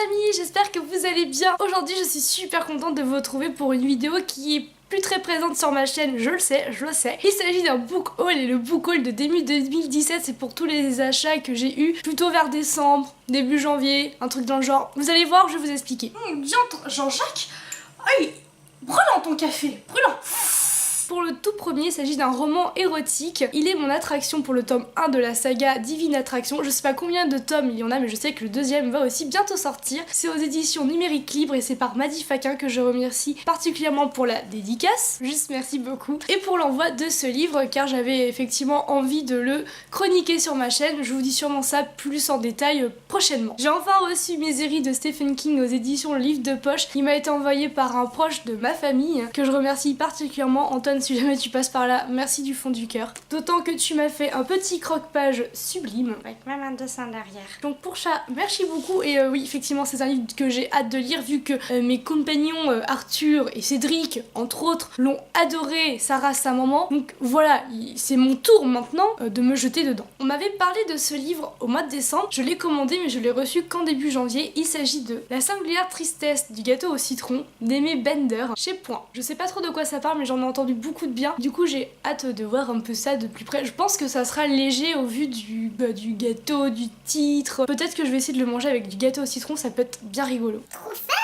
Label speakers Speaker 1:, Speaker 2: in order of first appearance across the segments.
Speaker 1: amis, j'espère que vous allez bien. Aujourd'hui je suis super contente de vous retrouver pour une vidéo qui est plus très présente sur ma chaîne, je le sais. Il s'agit d'un book haul et le book haul de début 2017 c'est pour tous les achats que j'ai eu plutôt vers décembre, début janvier, un truc dans le genre. Vous allez voir, je vais vous expliquer. Jean-Jacques, aïe, brûlant ton café, brûlant. Pour le tout premier, il s'agit d'un roman érotique. Il est mon attraction pour le tome 1 de la saga Divine Attraction. Je sais pas combien de tomes il y en a, mais je sais que le deuxième va aussi bientôt sortir. C'est aux éditions Numérique Libre et c'est par Madi Faquin que je remercie particulièrement pour la dédicace. Juste merci beaucoup. Et pour l'envoi de ce livre, car j'avais effectivement envie de le chroniquer sur ma chaîne. Je vous dis sûrement ça plus en détail prochainement. J'ai enfin reçu Misery de Stephen King aux éditions Le Livre de Poche. Il m'a été envoyé par un proche de ma famille, que je remercie particulièrement, Antoine. Si jamais tu passes par là, merci du fond du cœur. D'autant que tu m'as fait un petit croque-page sublime, avec même un dessin derrière. Donc pour ça, merci beaucoup. Et oui, effectivement, c'est un livre que j'ai hâte de lire, vu que mes compagnons Arthur et Cédric, entre autres, l'ont adoré, Sarah, sa maman. Donc voilà, c'est mon tour maintenant de me jeter dedans. On m'avait parlé de ce livre au mois de décembre. Je l'ai commandé, mais je l'ai reçu qu'en début janvier. Il s'agit de La singulière tristesse du gâteau au citron d'Aimé Bender chez Point. Je sais pas trop de quoi ça parle, mais j'en ai entendu beaucoup de bien. Du coup, j'ai hâte de voir un peu ça de plus près. Je pense que ça sera léger au vu du gâteau, du titre. Peut-être que je vais essayer de le manger avec du gâteau au citron, ça peut être bien rigolo.
Speaker 2: Trop fun!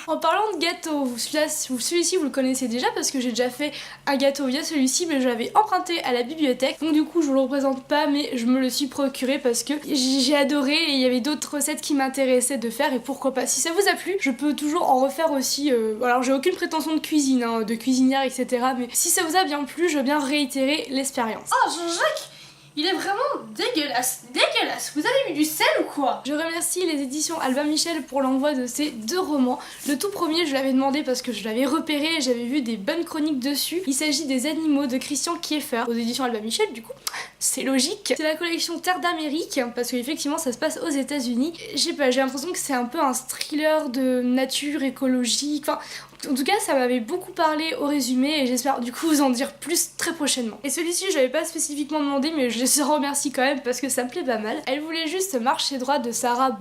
Speaker 1: En parlant de gâteau, celui-ci vous le connaissez déjà parce que j'ai déjà fait un gâteau via celui-ci, mais je l'avais emprunté à la bibliothèque. Donc du coup, je vous le représente pas, mais je me le suis procuré parce que j'ai adoré et il y avait d'autres recettes qui m'intéressaient de faire et pourquoi pas. Si ça vous a plu, je peux toujours en refaire aussi. Alors j'ai aucune prétention de cuisine, hein, de cuisinière, etc. Mais si ça vous a bien plu, je veux bien réitérer l'expérience.
Speaker 2: Oh Jean-Jacques, il est vraiment dégueulasse, dégueulasse. Vous avez mis du sel ou quoi?
Speaker 1: Je remercie les éditions Albin Michel pour l'envoi de ces deux romans. Le tout premier, je l'avais demandé parce que je l'avais repéré et j'avais vu des bonnes chroniques dessus. Il s'agit des Animaux de Christian Kieffer aux éditions Albin Michel, du coup, c'est logique. C'est la collection Terre d'Amérique parce qu'effectivement ça se passe aux États-Unis. J'ai l'impression que c'est un peu un thriller de nature écologique. Enfin, en tout cas, ça m'avait beaucoup parlé au résumé et j'espère du coup vous en dire plus très prochainement. Et celui-ci, je l'avais pas spécifiquement demandé, mais je les remercie quand même parce que ça me plaît pas mal. Elle voulait juste Marcher droit de Sarah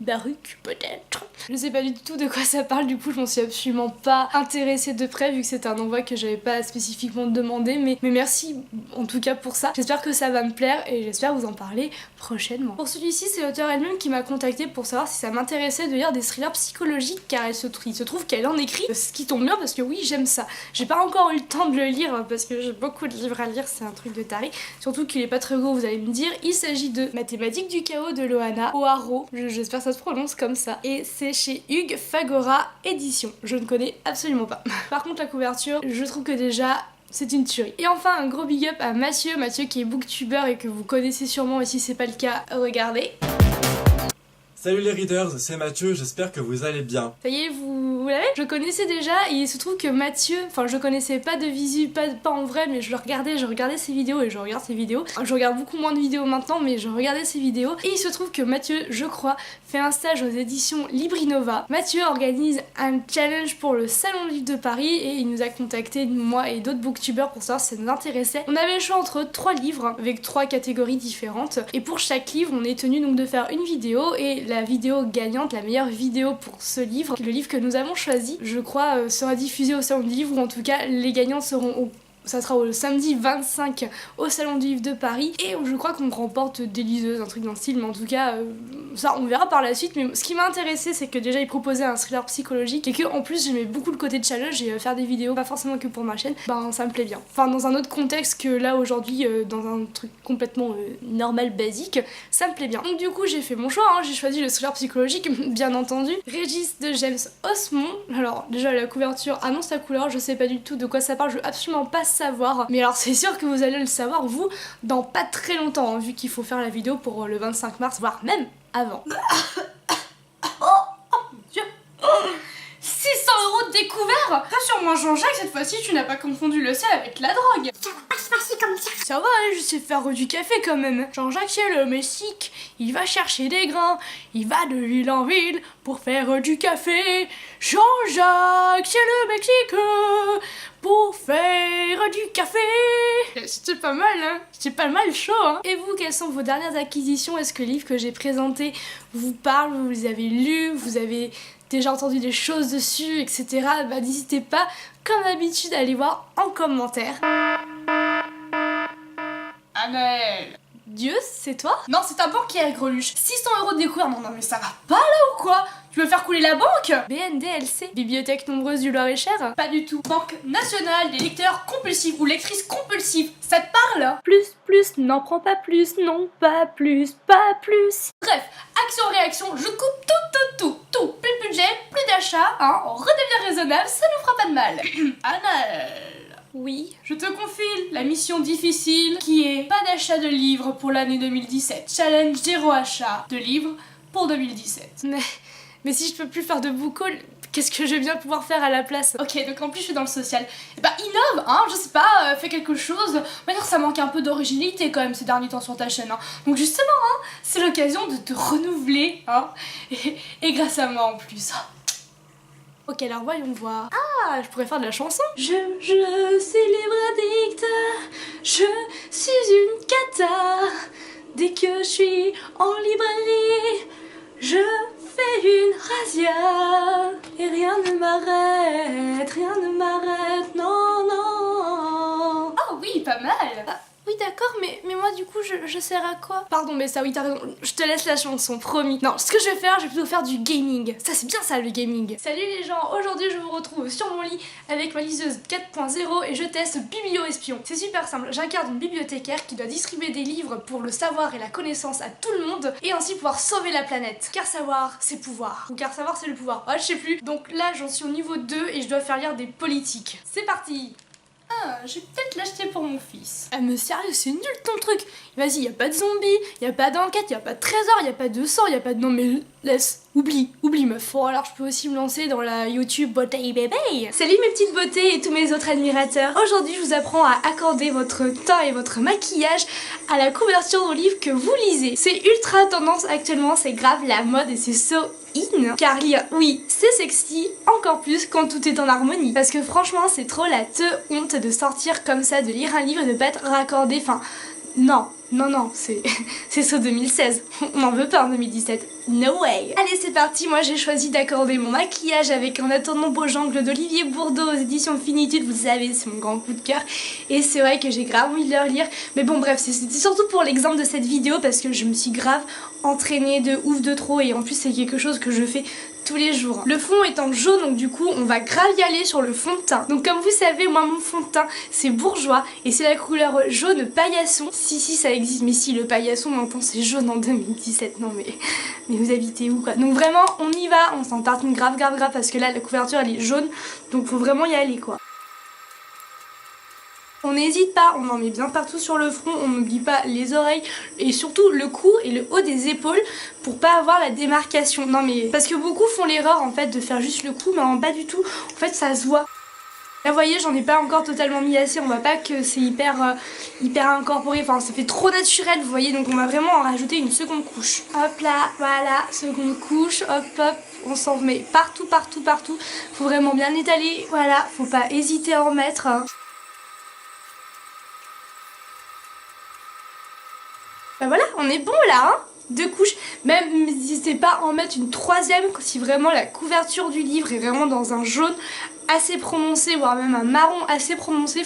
Speaker 1: Baruch, peut-être. Je sais pas du tout de quoi ça parle, du coup je m'en suis absolument pas intéressée de près vu que c'est un envoi que j'avais pas spécifiquement demandé, mais merci en tout cas pour ça. J'espère que ça va me plaire et j'espère vous en parler prochainement. Pour celui-ci, c'est l'auteur elle-même qui m'a contactée pour savoir si ça m'intéressait de lire des thrillers psychologiques car il se trouve qu'elle en écrit, ce qui tombe bien parce que oui, j'aime ça. J'ai pas encore eu le temps de le lire parce que j'ai beaucoup de livres à lire, c'est un truc de taré. Surtout qu'il est pas très gros, vous allez me dire. Il s'agit de Mathématiques du chaos de Loana O'Haraud, j'espère que ça se prononce comme ça. Et c'est chez Hugues Fagora Édition. Je ne connais absolument pas. Par contre, la couverture, je trouve que déjà c'est une tuerie. Et enfin, un gros big up à Mathieu qui est booktuber et que vous connaissez sûrement, et si c'est pas le cas, regardez.
Speaker 3: Salut les readers, c'est Mathieu, j'espère que vous allez bien.
Speaker 1: Ça y est, vous l'avez? Je connaissais déjà et il se trouve que Mathieu, enfin je connaissais pas de visu, pas en vrai, mais je regardais ses vidéos et je regarde ses vidéos. Je regarde beaucoup moins de vidéos maintenant, mais je regardais ses vidéos. Et il se trouve que Mathieu, je crois, fait un stage aux éditions Librinova. Mathieu organise un challenge pour le Salon du Livre de Paris et il nous a contacté, moi et d'autres booktubers, pour savoir si ça nous intéressait. On avait le choix entre 3 livres avec 3 catégories différentes et pour chaque livre, on est tenu donc de faire une vidéo et la vidéo gagnante, la meilleure vidéo pour ce livre, le livre que nous avons choisi, je crois, sera diffusé au Salon du Livre, ou en tout cas les gagnants seront ça sera le samedi 25 au Salon du Livre de Paris et je crois qu'on remporte des liseuses, un truc dans le style, mais en tout cas ça on verra par la suite. Mais ce qui m'a intéressé, c'est que déjà il proposait un thriller psychologique et que en plus j'aimais beaucoup le côté de challenge et faire des vidéos, pas forcément que pour ma chaîne, ben ça me plaît bien. Enfin dans un autre contexte que là aujourd'hui, dans un truc complètement normal, basique, ça me plaît bien. Donc du coup j'ai fait mon choix, hein. J'ai choisi le thriller psychologique bien entendu, Régis de James Osmond. Alors déjà la couverture annonce la couleur, je sais pas du tout de quoi ça parle, je veux absolument pas savoir, mais alors c'est sûr que vous allez le savoir vous dans pas très longtemps, hein, vu qu'il faut faire la vidéo pour le 25 mars, voire même avant.
Speaker 2: Oh mon Dieu, 600 € de découvert. Rassure-moi Jean-Jacques, cette fois-ci tu n'as pas confondu le sel avec la drogue. Ça va pas se passer comme ça.
Speaker 1: ça va, hein, je sais faire du café quand même. Jean-Jacques c'est le Mexique, il va chercher des grains, il va de ville en ville pour faire du café. Jean-Jacques c'est le Mexique pour faire du café. C'était pas mal, hein. C'était pas mal chaud, hein. Et vous, quelles sont vos dernières acquisitions? Est-ce que le livre que j'ai présenté vous parle, vous les avez lus, vous avez déjà entendu des choses dessus, etc. Bah n'hésitez pas, comme d'habitude, à aller voir en commentaire.
Speaker 2: Amel.
Speaker 1: Dieu, c'est toi?
Speaker 2: Non, c'est un banquier à Greluche. 600 € de découvert. Non, mais ça va pas là ou quoi? Tu veux faire couler la banque?
Speaker 1: BNDLC, Bibliothèque nombreuse du Loir-et-Cher?
Speaker 2: Pas du tout. Banque nationale des lecteurs compulsifs ou lectrices compulsives. Ça te parle?
Speaker 1: Plus, n'en prends pas plus, non pas plus, pas plus.
Speaker 2: Bref, action-réaction, je coupe tout. Plus de budget, plus d'achat, hein, on redevient raisonnable, ça nous fera pas de mal. Annelle,
Speaker 1: Oui.
Speaker 2: je te confie la mission difficile qui est pas d'achat de livres pour l'année 2017. Challenge 0 achat de livres pour 2017.
Speaker 1: Mais si je peux plus faire de book haul, qu'est-ce que je vais bien pouvoir faire à la place?
Speaker 2: Ok, donc en plus je suis dans le social. Et bah innove, hein, je sais pas, fais quelque chose. D'ailleurs ça manque un peu d'originalité quand même ces derniers temps sur ta chaîne. Hein. Donc justement, hein, c'est l'occasion de te renouveler, hein, et grâce à moi en plus.
Speaker 1: Ok, alors voyons voir. Ah, je pourrais faire de la chanson. Je suis libre addict, je suis une cata. Dès que je suis en librairie, je fais une razzia. Et rien ne m'arrête, non, non.
Speaker 2: Oh oui, pas mal.
Speaker 1: Ah, oui d'accord, mais moi du coup je sers à quoi? Pardon, mais ça oui t'as raison, je te laisse la chanson, promis. Non, ce que je vais faire, je vais plutôt faire du gaming. Ça c'est bien ça le gaming. Salut les gens, aujourd'hui je vous retrouve sur mon lit avec ma liseuse 4.0 et je teste Biblio Espion. C'est super simple, j'incarne une bibliothécaire qui doit distribuer des livres pour le savoir et la connaissance à tout le monde et ainsi pouvoir sauver la planète. Car savoir c'est pouvoir. Ou car savoir c'est le pouvoir. Ah je sais plus. Donc là j'en suis au niveau 2 et je dois faire lire des politiques. C'est parti.
Speaker 2: Ah, je vais peut-être l'acheter pour mon fils.
Speaker 1: Ah mais sérieux, c'est nul ton truc. Vas-y, y a pas de zombies, y a pas d'enquête, y a pas de trésor, y a pas de sang, y a pas de... Non mais laisse, oublie meuf. Bon alors je peux aussi me lancer dans la YouTube beauté bébé. Salut mes petites beautés et tous mes autres admirateurs. Aujourd'hui je vous apprends à accorder votre teint et votre maquillage à la couverture du livre que vous lisez. C'est ultra tendance actuellement, c'est grave la mode et c'est so in. Car lire, oui, c'est sexy, encore plus quand tout est en harmonie. Parce que franchement c'est trop la honte de sortir comme ça, de lire un livre et de pas être raccordé, enfin... Non, c'est so 2016. On n'en veut pas en 2017. No way. Allez, c'est parti. Moi, j'ai choisi d'accorder mon maquillage avec En attendant Beaujangle d'Olivier Bourdeau aux éditions Finitude. Vous savez, c'est mon grand coup de cœur. Et c'est vrai que j'ai grave envie de le relire. Mais bon, bref, c'était surtout pour l'exemple de cette vidéo parce que je me suis grave entraînée de ouf de trop. Et en plus, c'est quelque chose que je fais tous les jours. Le fond étant jaune, donc du coup on va grave y aller sur le fond de teint. Donc comme vous savez, moi mon fond de teint c'est bourgeois et c'est la couleur jaune paillasson. Si ça existe, mais si le paillasson maintenant c'est jaune en 2017, non mais vous habitez où quoi? Donc vraiment on y va, on s'en tartine grave parce que là la couverture elle est jaune, donc faut vraiment y aller quoi. On n'hésite pas, on en met bien partout sur le front, on n'oublie pas les oreilles et surtout le cou et le haut des épaules pour pas avoir la démarcation. Non mais parce que beaucoup font l'erreur en fait de faire juste le cou, mais en pas du tout, en fait ça se voit. Là vous voyez, j'en ai pas encore totalement mis assez, on voit pas que c'est hyper incorporé, enfin ça fait trop naturel vous voyez, donc on va vraiment en rajouter une seconde couche. Hop là, voilà, seconde couche, hop, on s'en met partout, faut vraiment bien étaler, voilà, faut pas hésiter à en mettre. Bah voilà, on est bon là, hein, 2 couches. Même n'hésitez pas à en mettre une 3e si vraiment la couverture du livre est vraiment dans un jaune assez prononcé, voire même un marron assez prononcé.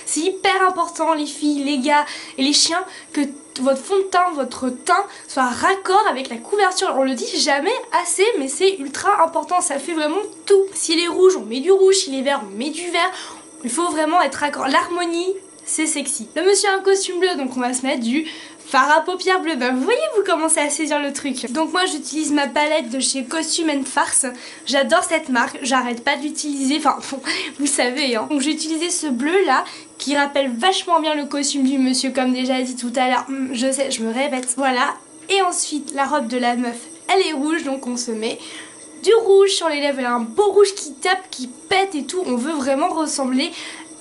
Speaker 1: C'est hyper important les filles, les gars et les chiens que votre fond de teint, votre teint soit raccord avec la couverture. On le dit jamais assez, mais c'est ultra important, ça fait vraiment tout. S'il est rouge, on met du rouge, s'il est vert, on met du vert. Il faut vraiment être raccord. L'harmonie, c'est sexy. Le monsieur a un costume bleu, donc on va se mettre du fard à paupières bleu. Bah vous voyez, vous commencez à saisir le truc. Donc moi j'utilise ma palette de chez Costume & Farce. J'adore cette marque, j'arrête pas de l'utiliser, enfin bon, vous savez hein. Donc j'ai utilisé ce bleu là qui rappelle vachement bien le costume du monsieur comme déjà dit tout à l'heure. Je sais, je me répète, voilà. Et ensuite la robe de la meuf, elle est rouge, donc on se met du rouge sur les lèvres, elle a un beau rouge qui tape, qui pète et tout. On veut vraiment ressembler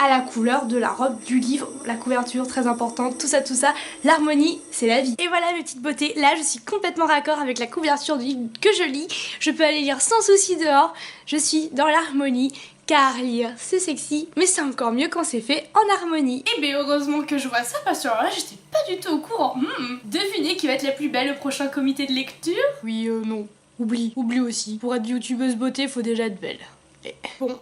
Speaker 1: à la couleur de la robe du livre, la couverture très importante, tout ça, l'harmonie c'est la vie. Et voilà mes petites beautés, là je suis complètement raccord avec la couverture du livre que je lis, je peux aller lire sans souci dehors, je suis dans l'harmonie. Car lire c'est sexy, mais c'est encore mieux quand c'est fait en harmonie.
Speaker 2: Et bien heureusement que je vois ça parce que alors là j'étais pas du tout au courant. Devinez qui va être la plus belle au prochain comité de lecture?
Speaker 1: Oui non, oublie aussi. Pour être youtubeuse beauté faut déjà être belle. Et bon,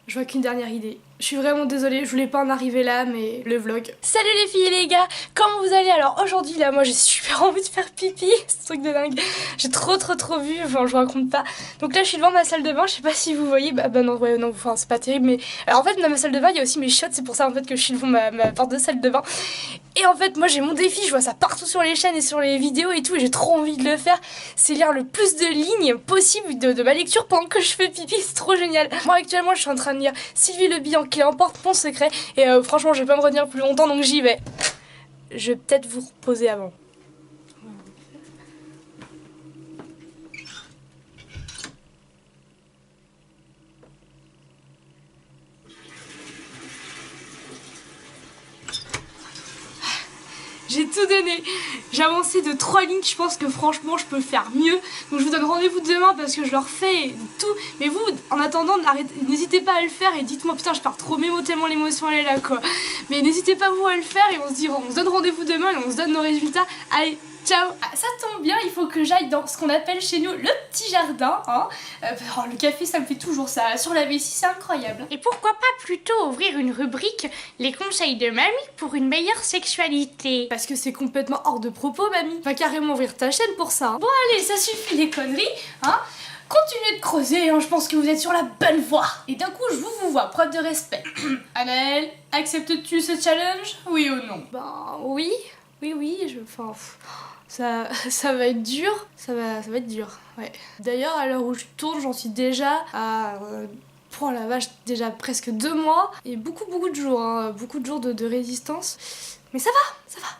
Speaker 1: je vois qu'une dernière idée. Je suis vraiment désolée, je voulais pas en arriver là, mais le vlog. Salut les filles et les gars, comment vous allez? Alors aujourd'hui là, moi j'ai super envie de faire pipi, c'est un truc de dingue. J'ai trop vu, enfin je vous raconte pas. Donc là je suis devant ma salle de bain, je sais pas si vous voyez, bah non, ouais, non, enfin c'est pas terrible, mais alors en fait dans ma salle de bain il y a aussi mes chiottes, c'est pour ça en fait que je suis devant ma porte de salle de bain. Et en fait moi j'ai mon défi, je vois ça partout sur les chaînes et sur les vidéos et tout, et j'ai trop envie de le faire. C'est lire le plus de lignes possible de ma lecture pendant que je fais pipi, c'est trop génial. Moi actuellement je suis en train de lire Sylvie Le Bihan qui emporte mon secret et franchement je vais pas me retenir plus longtemps donc j'y vais. Je vais peut-être vous reposer avant. J'ai tout donné, j'ai avancé de 3 lignes, je pense que franchement je peux faire mieux. Donc je vous donne rendez-vous demain parce que je leur fais tout. Mais vous, en attendant, n'hésitez pas à le faire et dites-moi, putain je pars trop mémo tellement l'émotion elle est là quoi. Mais n'hésitez pas vous à le faire et on se donne rendez-vous demain et on se donne nos résultats. Allez, ciao.
Speaker 2: Ça tombe bien, il faut que j'aille dans ce qu'on appelle chez nous le petit jardin. Le café ça me fait toujours ça, sur la vessie c'est incroyable.
Speaker 1: Et pourquoi pas plutôt ouvrir une rubrique les conseils de mamie pour une meilleure sexualité? Parce que c'est complètement hors de propos mamie. Va carrément ouvrir ta chaîne pour ça.
Speaker 2: Bon allez, ça suffit les conneries, Continuez de creuser, je pense que vous êtes sur la bonne voie. Et d'un coup, je vous vois, preuve de respect. Anaëlle, acceptes-tu ce challenge? Oui ou non?
Speaker 1: Ben oui, ça va être dur, ça va être dur, ouais. D'ailleurs, à l'heure où je tourne, j'en suis déjà à... oh la vache, déjà presque 2 mois et beaucoup de jours, beaucoup de jours de résistance. Mais ça va.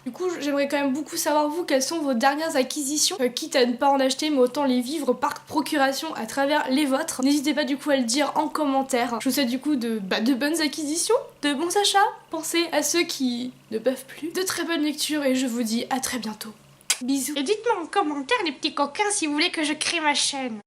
Speaker 1: Du coup, j'aimerais quand même beaucoup savoir vous, quelles sont vos dernières acquisitions, quitte à ne pas en acheter, mais autant les vivre par procuration à travers les vôtres. N'hésitez pas du coup à le dire en commentaire. Je vous souhaite du coup de bonnes acquisitions, de bons achats. Pensez à ceux qui ne peuvent plus. De très bonnes lectures et je vous dis à très bientôt. Bisous. Et dites-moi en commentaire les petits coquins si vous voulez que je crée ma chaîne.